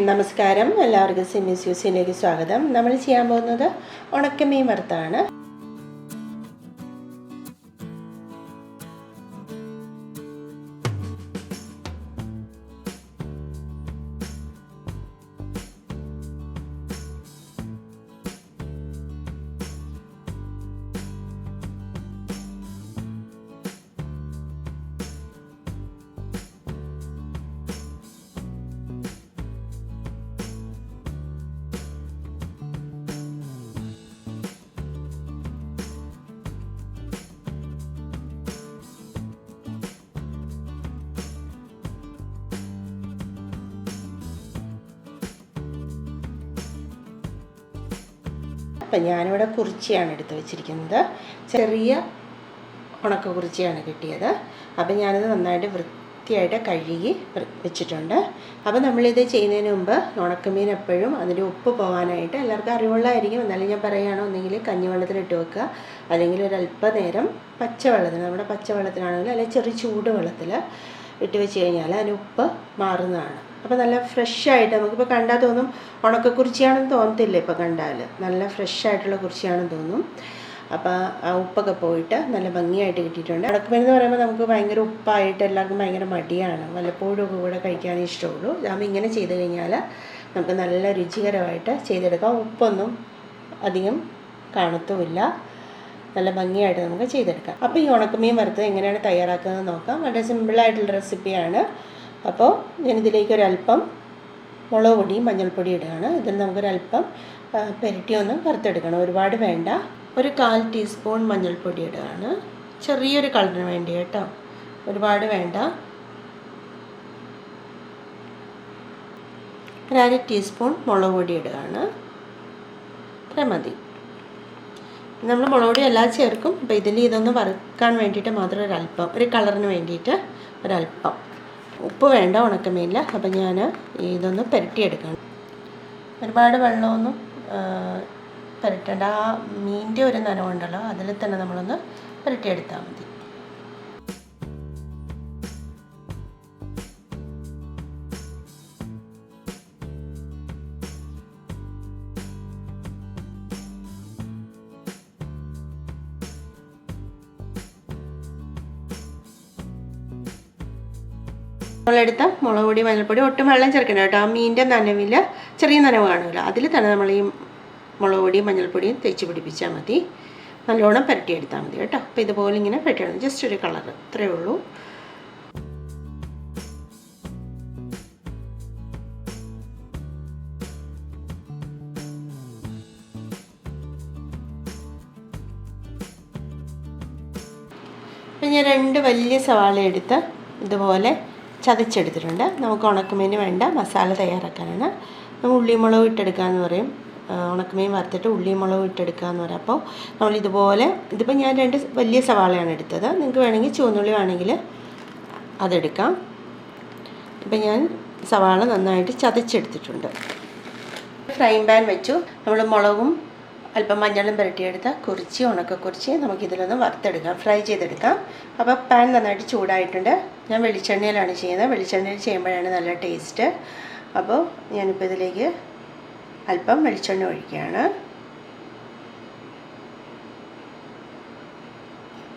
നമസ്കാരം, എല്ലാവർക്കും സിമീസ് യൂസിലേക്ക് സ്വാഗതം. നമ്മൾ ചെയ്യാൻ പോകുന്നത് ഉണക്കമീൻ വറുത്താണ്. അപ്പം ഞാനിവിടെ കുറിച്ചിയാണ് എടുത്ത് വെച്ചിരിക്കുന്നത്. ചെറിയ ഉണക്ക കുറിച്ചിയാണ് കിട്ടിയത്. അപ്പം ഞാനത് നന്നായിട്ട് വൃത്തിയായിട്ട് കഴുകി വെച്ചിട്ടുണ്ട്. അപ്പോൾ നമ്മളിത് ചെയ്യുന്നതിന് മുമ്പ് ഉണക്കമീൻ എപ്പോഴും അതിൻ്റെ ഉപ്പ് പോകാനായിട്ട് എല്ലാവർക്കും അറിവുള്ളതായിരിക്കും. എന്നാലും ഞാൻ പറയുകയാണ്, ഒന്നെങ്കിൽ കഞ്ഞിവെള്ളത്തിലിട്ട് വെക്കുക, അല്ലെങ്കിൽ ഒരല്പനേരം പച്ചവെള്ളത്തിൽ, നമ്മുടെ പച്ചവെള്ളത്തിലാണെങ്കിൽ അല്ലെങ്കിൽ ചെറിയ ചൂട് വെള്ളത്തിൽ ഇട്ട് വെച്ച് കഴിഞ്ഞാൽ അതിന് ഉപ്പ് മാറുന്നതാണ്. അപ്പോൾ നല്ല ഫ്രഷായിട്ട് നമുക്കിപ്പോൾ കണ്ടാൽ തോന്നും ഉണക്കക്കുറിച്ചിയാണെന്ന് തോന്നത്തില്ല. ഇപ്പോൾ കണ്ടാൽ നല്ല ഫ്രഷായിട്ടുള്ള കുറിച്ചിയാണെന്ന് തോന്നും. അപ്പോൾ ആ ഉപ്പൊക്കെ പോയിട്ട് നല്ല ഭംഗിയായിട്ട് കിട്ടിയിട്ടുണ്ട്. ഉണക്കമീൻ എന്ന് പറയുമ്പോൾ നമുക്ക് ഭയങ്കര ഉപ്പായിട്ട് എല്ലാവർക്കും ഭയങ്കര മടിയാണ്. വല്ലപ്പോഴും ഒക്കെ കൂടെ കഴിക്കാനേ ഇഷ്ടമുള്ളൂ. അപ്പോൾ ഇങ്ങനെ ചെയ്ത് കഴിഞ്ഞാൽ നമുക്ക് നല്ല രുചികരമായിട്ട് ചെയ്തെടുക്കാം. ഉപ്പൊന്നും അധികം കാണത്തുമില്ല. നല്ല ഭംഗിയായിട്ട് നമുക്ക് ചെയ്തെടുക്കാം. അപ്പോൾ ഈ ഉണക്കമീൻ വറുത്തത് എങ്ങനെയാണ് തയ്യാറാക്കുന്നത് നോക്കാം. വളരെ സിമ്പിളായിട്ടുള്ള റെസിപ്പിയാണ്. അപ്പോൾ ഞാനിതിലേക്ക് ഒരല്പം മുളക് പൊടിയും മഞ്ഞൾപ്പൊടി ഇടുകയാണ്. ഇതിൽ നമുക്കൊരല്പം പെരട്ടി ഒന്ന് വറുത്തെടുക്കണം. ഒരുപാട് വേണ്ട. ഒരു 1/4 ടീസ്പൂൺ മഞ്ഞൾപ്പൊടി ഇടുകയാണ്, ചെറിയൊരു കളറിന് വേണ്ടി കേട്ടോ, ഒരുപാട് വേണ്ട. 1/2 ടീസ്പൂൺ മുളക് പൊടി ഇടുകയാണ്, അത്ര മതി. നമ്മൾ മുളക് പൊടി എല്ലാം ചേർക്കും. അപ്പോൾ ഇതിൽ ഇതൊന്ന് വറുക്കാൻ വേണ്ടിയിട്ട് മാത്രം ഒരല്പം, ഒരു കളറിന് വേണ്ടിയിട്ട് ഒരല്പം. ഉപ്പ് വേണ്ട ഉണക്കമീനിൽ. അപ്പം ഞാൻ ഇതൊന്ന് പുരട്ടിയെടുക്കണം. ഒരുപാട് വെള്ളമൊന്നും പുരട്ടേണ്ട. ആ മീനിൻ്റെ ഒരു നനവുണ്ടല്ലോ, അതിൽ തന്നെ നമ്മളൊന്ന് പുരട്ടിയെടുത്താൽ മതി. നമ്മളെടുത്ത മുളക് പൊടി മഞ്ഞൾപ്പൊടി ഒട്ടും വെള്ളം ചേർക്കണം കേട്ടോ. ആ മീനിൻ്റെ നനവിൽ ചെറിയ നനവ് കാണുമല്ലോ, അതിൽ തന്നെ നമ്മൾ ഈ മുളക് പൊടിയും മഞ്ഞൾപ്പൊടിയും തേച്ച് പിടിപ്പിച്ചാൽ മതി. നല്ലോണം പുരട്ടിയെടുത്താൽ മതി കേട്ടോ. അപ്പോൾ ഇതുപോലെ ഇങ്ങനെ പുരട്ടിയെടുക്കും. ജസ്റ്റ് ഒരു കളർ, ഇത്രയേ ഉള്ളൂ. അപ്പം ഞാൻ 2 വലിയ സവാള എടുത്ത് ഇതുപോലെ ചതച്ചെടുത്തിട്ടുണ്ട്. നമുക്ക് ഉണക്കമീൻ വേണ്ട മസാല തയ്യാറാക്കാനാണ്. നമ്മൾ ഉള്ളിമുളക് ഇട്ടെടുക്കാമെന്ന് പറയും. ഉണക്കമീൻ വറുത്തിട്ട് ഉള്ളിമുളക് ഇട്ടെടുക്കുക എന്ന് പറയും. അപ്പോൾ നമ്മളിതുപോലെ, ഇതിപ്പോൾ ഞാൻ 2 വലിയ സവാളയാണ് എടുത്തത്. നിങ്ങൾക്ക് വേണമെങ്കിൽ ചുവന്നുള്ളി വേണമെങ്കിൽ അതെടുക്കാം. ഇപ്പം ഞാൻ സവാള നന്നായിട്ട് ചതച്ചെടുത്തിട്ടുണ്ട്. ഫ്രൈ പാൻ വെച്ചു. നമ്മൾ മുളകും അല്പം മഞ്ഞളും പുരട്ടിയെടുത്ത കുറിച്ചി, ഉണക്കക്കുറിച്ചി നമുക്കിതിലൊന്ന് വറുത്തെടുക്കാം, ഫ്രൈ ചെയ്തെടുക്കാം. അപ്പോൾ പാൻ നന്നായിട്ട് ചൂടായിട്ടുണ്ട്. ഞാൻ വെളിച്ചെണ്ണയിലാണ് ചെയ്യുന്നത്. വെളിച്ചെണ്ണയിൽ ചെയ്യുമ്പോഴാണ് നല്ല ടേസ്റ്റ്. അപ്പോൾ ഞാനിപ്പോൾ ഇതിലേക്ക് അല്പം വെളിച്ചെണ്ണ ഒഴിക്കുകയാണ്.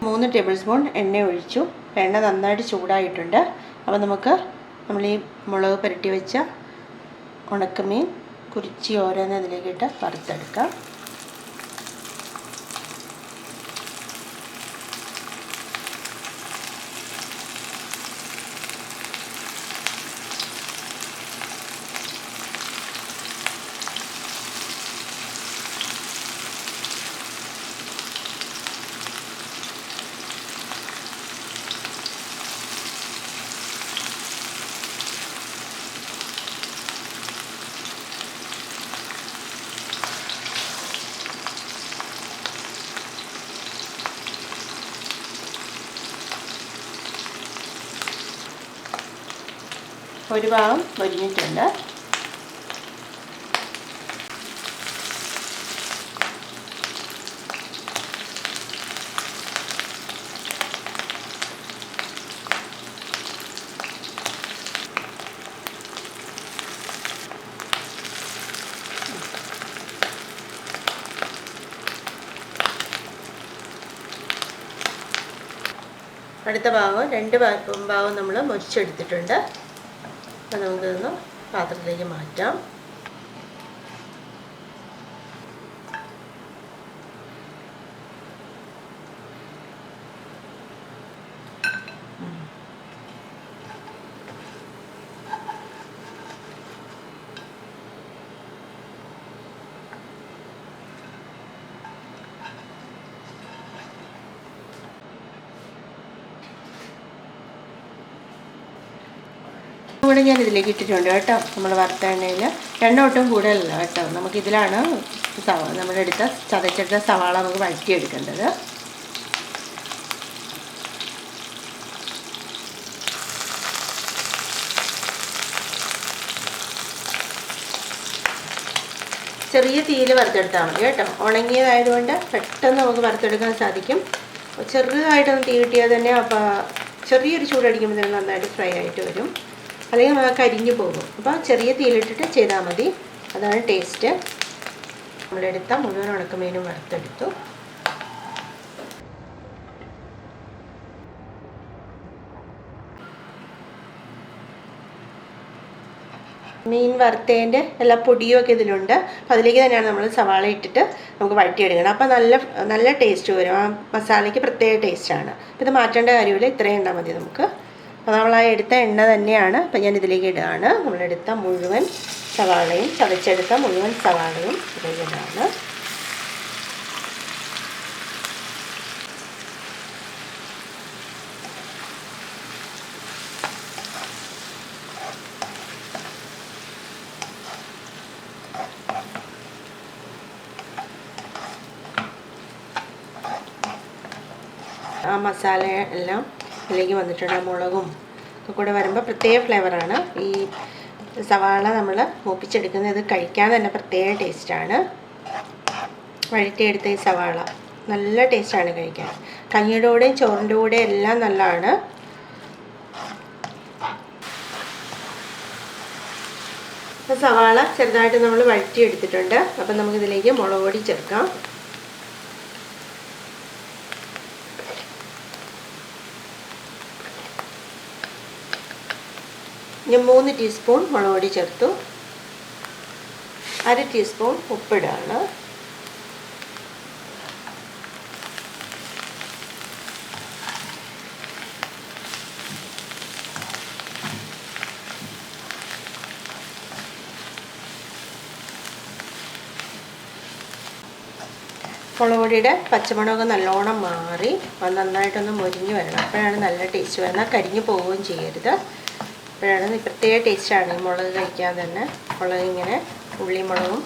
3 ടേബിൾ സ്പൂൺ എണ്ണ ഒഴിച്ചു. എണ്ണ നന്നായിട്ട് ചൂടായിട്ടുണ്ട്. അപ്പോൾ നമുക്ക് നമ്മൾ ഈ മുളക് പുരട്ടി വെച്ച ഉണക്കമീൻ കുറിച്ചി ഓരോന്ന് അതിലേക്കിട്ട് വറുത്തെടുക്കാം. ഒരു ഭാഗം മൊരിഞ്ഞിട്ടുണ്ട്. അടുത്ത ഭാഗം 2 ഭാഗവും നമ്മൾ മുരിച്ചെടുത്തിട്ടുണ്ട്. അപ്പോൾ നമുക്കിതൊന്ന് പാത്രത്തിലേക്ക് മാറ്റാം. കൂടെ ഞാൻ ഇതിലേക്ക് ഇട്ടിട്ടുണ്ട് കേട്ടോ. നമ്മൾ വറുത്ത എണ്ണയിൽ എണ്ണ കൂടുതലല്ല കേട്ടോ. നമുക്കിതിലാണ് നമ്മളെടുത്ത ചതച്ചെടുത്ത സവാള നമുക്ക് വഴറ്റിയെടുക്കേണ്ടത്. ചെറിയ തീയിൽ വറുത്തെടുത്താൽ മതി കേട്ടോ. ഉണങ്ങിയതായതുകൊണ്ട് പെട്ടെന്ന് നമുക്ക് വറുത്തെടുക്കാൻ സാധിക്കും. ചെറുതായിട്ടൊന്ന് തീ കിട്ടിയാൽ തന്നെ അപ്പോൾ ചെറിയൊരു ചൂടടിക്കുമ്പോൾ തന്നെ നന്നായിട്ട് ഫ്രൈ ആയിട്ട് വരും. അല്ലെങ്കിൽ നമുക്ക് കരിഞ്ഞു പോകും. അപ്പോൾ ചെറിയ തീയിലിട്ടിട്ട് ചെയ്താൽ മതി, അതാണ് ടേസ്റ്റ്. നമ്മളെടുത്ത മുഴുവൻ ഉണക്കമീനും വറുത്തെടുത്തു. മീൻ വറുത്തതിൻ്റെ എല്ലാ പൊടിയൊക്കെ ഇതിലുണ്ട്. അപ്പോൾ അതിലേക്ക് തന്നെയാണ് നമ്മൾ സവാള ഇട്ടിട്ട് നമുക്ക് വഴറ്റിയെടുക്കണം. അപ്പോൾ നല്ല ടേസ്റ്റ് വരും. ആ മസാലയ്ക്ക് പ്രത്യേക ടേസ്റ്റാണ്. ഇത് മാറ്റേണ്ട കാര്യമില്ല, ഇത്രയും എണ്ണ മതി നമുക്ക്. അപ്പോൾ നമ്മൾ ആ എടുത്ത എണ്ണ തന്നെയാണ്. അപ്പോൾ ഞാൻ ഇതിലേക്ക് ഇടുകയാണ്. നമ്മളെടുത്ത മുഴുവൻ സവാളയും ചതച്ചെടുത്ത മുഴുവൻ സവാളയും ഇതിലേക്ക് ഇടുകയാണ്. ആ മസാല എല്ലാം ഇതിലേക്ക് വന്നിട്ടുണ്ട്. മുളകും ഒക്കെ കൂടെ വരുമ്പോൾ പ്രത്യേക ഫ്ലേവറാണ്. ഈ സവാള നമ്മൾ മൂപ്പിച്ചെടുക്കുന്നത് കഴിക്കാൻ തന്നെ പ്രത്യേക ടേസ്റ്റാണ്. വഴറ്റിയെടുത്ത ഈ സവാള നല്ല ടേസ്റ്റാണ് കഴിക്കാൻ. കഞ്ഞിയുടെ കൂടെയും ചോറിൻ്റെ കൂടെയും എല്ലാം നല്ലതാണ്. അപ്പോൾ സവാള ചെറുതായിട്ട് നമ്മൾ വഴറ്റിയെടുത്തിട്ടുണ്ട്. അപ്പം നമുക്കിതിലേക്ക് മുളക് പൊടി ചേർക്കാം. ഞാൻ 3 ടീസ്പൂൺ മുളക് പൊടി ചേർത്തു. 1/2 ടീസ്പൂൺ ഉപ്പിടാണ്. മുളക് പൊടിയുടെ പച്ചമണമൊക്കെ നല്ലോണം മാറി നന്നായിട്ടൊന്ന് മൊരിഞ്ഞ് വരണം. അപ്പോഴാണ് നല്ല ടേസ്റ്റ് വരുന്നത്. കരിഞ്ഞു പോവുകയും ചെയ്യരുത്. അപ്പോഴാണ് പ്രത്യേക ടേസ്റ്റാണ് ഈ മുളക് കഴിക്കാൻ തന്നെ. മുളക് ഇങ്ങനെ ഉള്ളിമുളകും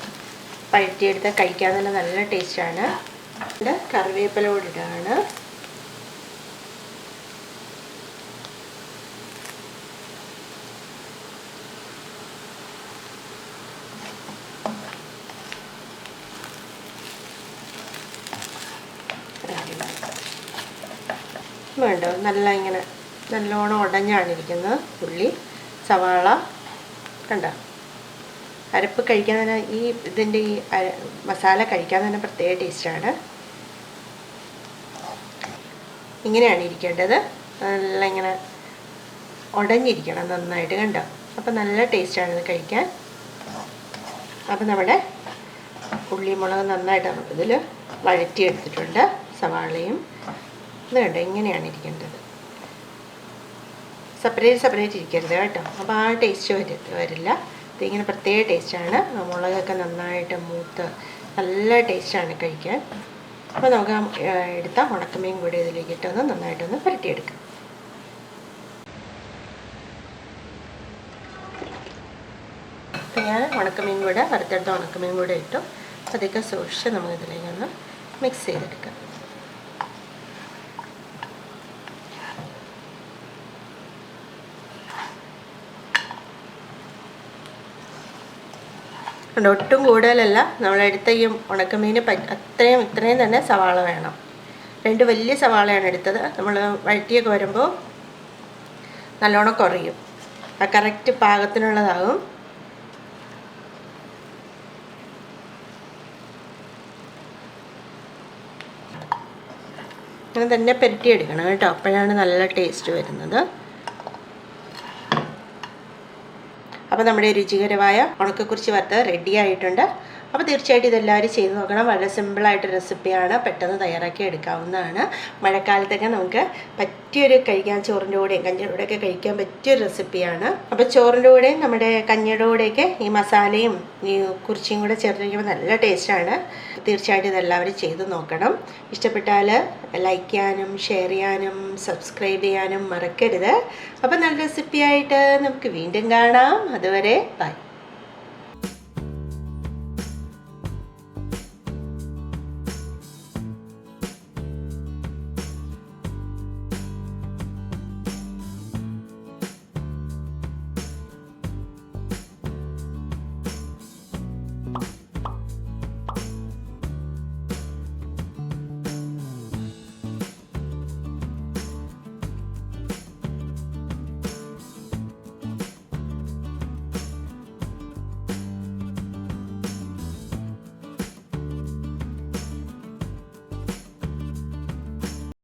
പഴറ്റിയെടുത്ത് കഴിക്കാൻ തന്നെ നല്ല ടേസ്റ്റാണ്. ഇത് കറിവേപ്പില കൂടി ഇടാണ്. വേണ്ട നല്ല ഇങ്ങനെ നല്ലോണം ഉടഞ്ഞാണ് ഇരിക്കുന്നത് ഉള്ളി സവാള. കണ്ട അരപ്പ് കഴിക്കാൻ തന്നെ ഈ ഇതിൻ്റെ ഈ മസാല കഴിക്കാൻ തന്നെ പ്രത്യേക ടേസ്റ്റാണ്. ഇങ്ങനെയാണ് ഇരിക്കേണ്ടത്. നല്ല ഇങ്ങനെ ഉടഞ്ഞിരിക്കണം നന്നായിട്ട്. കണ്ടോ? അപ്പോൾ നല്ല ടേസ്റ്റാണ് ഇത് കഴിക്കാൻ. അപ്പോൾ നമ്മുടെ ഉള്ളിമുളക് നന്നായിട്ട് നമുക്കിതിൽ വഴറ്റിയെടുത്തിട്ടുണ്ട്. സവാളയും ഇത് കണ്ടോ ഇങ്ങനെയാണ് ഇരിക്കേണ്ടത്. സെപ്പറേറ്റ് ഇരിക്കരുത് കേട്ടോ. അപ്പോൾ ആ ടേസ്റ്റ് വരില്ല. ഇതിങ്ങനെ പ്രത്യേക ടേസ്റ്റാണ്. മുളകൊക്കെ നന്നായിട്ട് മൂത്ത് നല്ല ടേസ്റ്റാണ് കഴിക്കാൻ. അപ്പോൾ നമുക്ക് എടുത്ത ഉണക്കമീൻ കൂടി ഇതിലേക്ക് ഇട്ടൊന്ന് നന്നായിട്ടൊന്ന് പുരട്ടിയെടുക്കാം. അപ്പോൾ ഞാൻ ഉണക്കമീൻ കൂടെ വറുത്തെടുത്ത ഉണക്കമീൻ കൂടെ ഇട്ടു. അതൊക്കെ സൂക്ഷിച്ച് നമുക്കിതിലേക്കൊന്ന് മിക്സ് ചെയ്തെടുക്കാം. ഒട്ടും കൂടുതലല്ല. നമ്മളെടുത്ത ഈ ഉണക്കമീന് ഇത്രയും തന്നെ സവാള വേണം. 2 വലിയ സവാളയാണ് എടുത്തത്. നമ്മൾ വഴറ്റിയൊക്കെ വരുമ്പോൾ നല്ലോണം കുറയും. ആ കറക്റ്റ് പാകത്തിനുള്ളതാകും. അങ്ങനെ തന്നെ പുരട്ടിയെടുക്കണം കേട്ടോ, അപ്പോഴാണ് നല്ല ടേസ്റ്റ് വരുന്നത്. അപ്പോൾ നമ്മുടെ രുചികരമായ ഉണക്കക്കുറിച്ചി വറുത്തത് റെഡി ആയിട്ടുണ്ട്. അപ്പോൾ തീർച്ചയായിട്ടും ഇതെല്ലാവരും ചെയ്ത് നോക്കണം. വളരെ സിമ്പിളായിട്ട് റെസിപ്പിയാണ്, പെട്ടെന്ന് തയ്യാറാക്കി എടുക്കാവുന്നതാണ്. മഴക്കാലത്തൊക്കെ നമുക്ക് പറ്റിയൊരു കഴിക്കാൻ, ചോറിൻ്റെ കൂടെയും കഞ്ഞിയുടെ കൂടെയൊക്കെ കഴിക്കാൻ പറ്റിയൊരു റെസിപ്പിയാണ്. അപ്പോൾ ചോറിൻ്റെ കൂടെയും നമ്മുടെ കഞ്ഞിയുടെ കൂടെയൊക്കെ ഈ മസാലയും ഈ കുറിച്ചിയും കൂടെ ചേർത്ത് വയ്ക്കുമ്പോൾ നല്ല ടേസ്റ്റാണ്. തീർച്ചയായിട്ടും ഇതെല്ലാവരും ചെയ്ത് നോക്കണം. ഇഷ്ടപ്പെട്ടാൽ ലൈക്ക് ചെയ്യാനും ഷെയർ ചെയ്യാനും സബ്സ്ക്രൈബ് ചെയ്യാനും മറക്കരുത്. അപ്പോൾ നല്ല റെസിപ്പിയായിട്ട് നമുക്ക് വീണ്ടും കാണാം. അതുവരെ ബൈ.